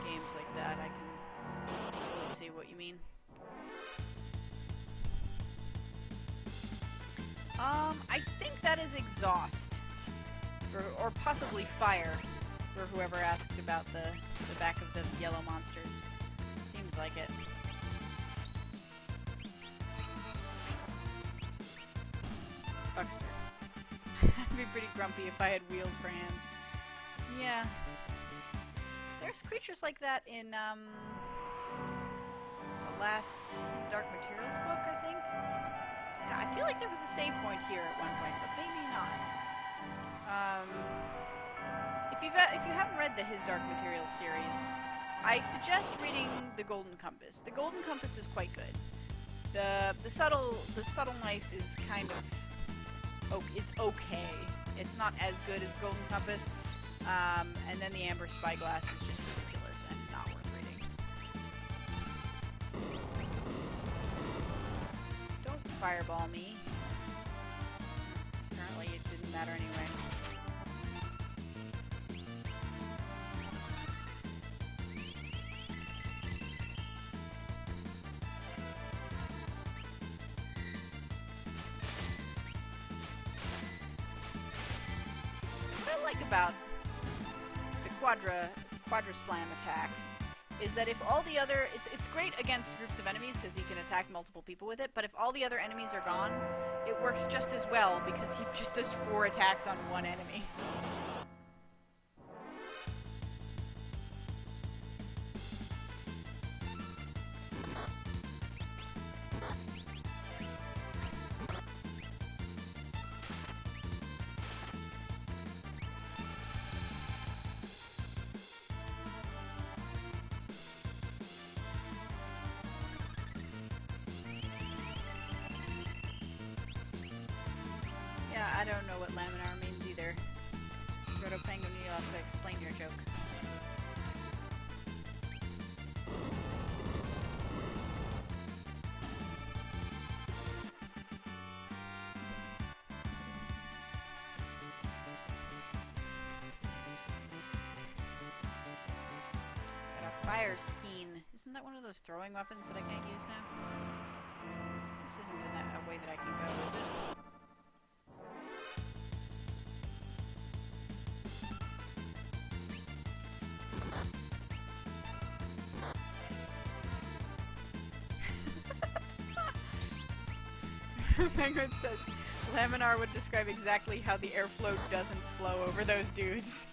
games like that, I can really see what you mean. I think that is exhaust, or possibly fire, for whoever asked about the back of the yellow monsters. It seems like it. Buckster. I'd be pretty grumpy if I had wheels for hands. Yeah. There's creatures like that in, the his Dark Materials book, I think. Yeah, I feel like there was a save point here at one point, but maybe not. If you haven't read the His Dark Materials series, I suggest reading The Golden Compass. The Golden Compass is quite good. The subtle knife is kind of is okay. It's not as good as Golden Compass. And then the Amber Spyglass is just ridiculous and not worth reading. Don't fireball me. Apparently it didn't matter anyway. What I like about the Quadra Slam attack is that if all the other... It's great against groups of enemies because he can attack multiple people with it, but if all the other enemies are gone, it works just as well because he just does 4 attacks on one enemy. I don't know what laminar means either. Roto Penguin, you'll have to explain your joke. Got a fire skein. Isn't that one of those throwing weapons that I can't use now? This isn't a way that I can go, is it? Penguin says, laminar would describe exactly how the airflow doesn't flow over those dudes.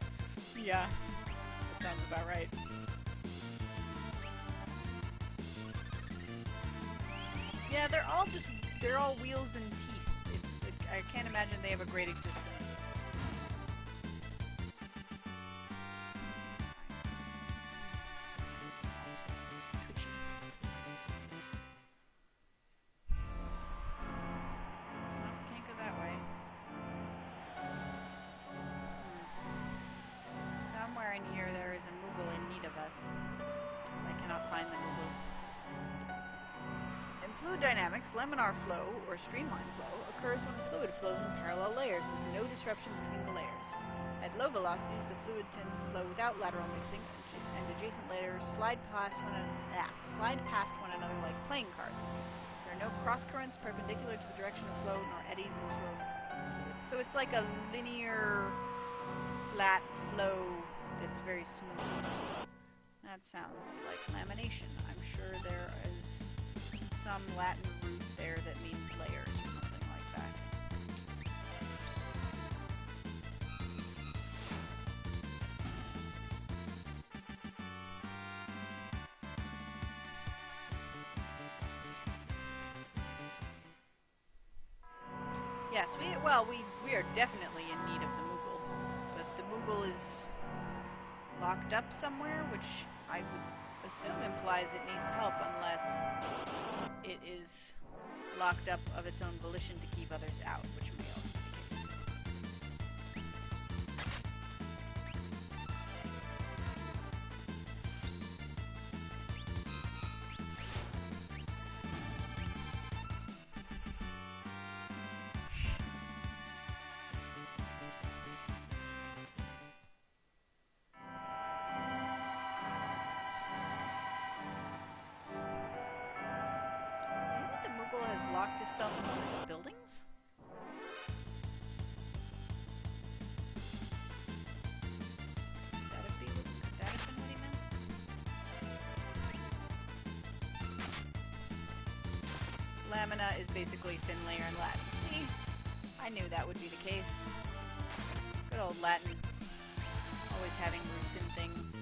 Yeah, that sounds about right. Yeah, they're all wheels and teeth. I can't imagine they have a great existence. Laminar flow, or streamline flow, occurs when fluid flows in parallel layers with no disruption between the layers. At low velocities, the fluid tends to flow without lateral mixing, and adjacent layers slide past one another like playing cards. There are no cross-currents perpendicular to the direction of flow, nor eddies into a fluid. So it's like a linear, flat flow that's very smooth. That sounds like lamination. I'm sure there is some Latin root there that means layers or something like that. Yes, we are definitely in need of the Moogle, but the Moogle is locked up somewhere, which I would assume implies it needs help unless it is locked up of its own volition to keep others out, which may also be the case. Has locked itself in one of the buildings? Could that have been what he meant? Lamina is basically thin layer in Latin. See? I knew that would be the case. Good old Latin. Always having roots in things.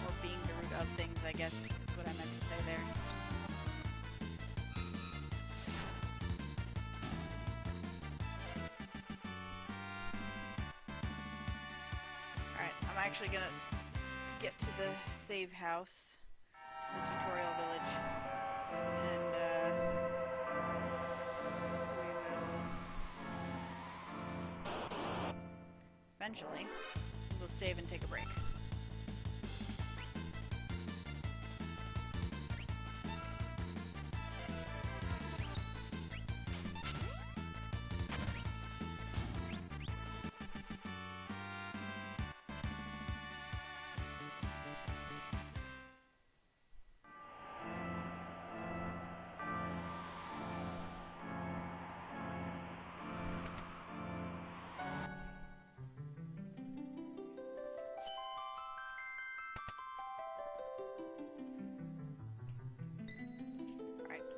Or being the root of things, I guess, is what I meant to say there. actually gonna get to the save house, the tutorial village, and we will eventually we'll save and take a break.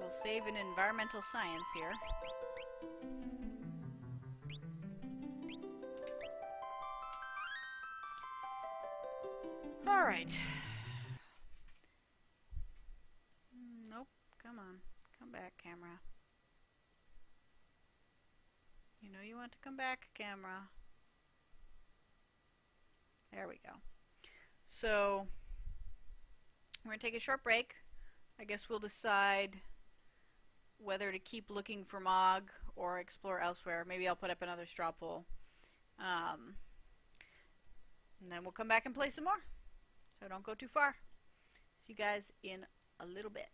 We'll save in environmental science here. Alright. Nope. Come on. Come back, camera. You know you want to come back, camera. There we go. So, we're going to take a short break. I guess we'll decide whether to keep looking for Mog or explore elsewhere. Maybe I'll put up another straw poll. And then we'll come back and play some more. So don't go too far. See you guys in a little bit.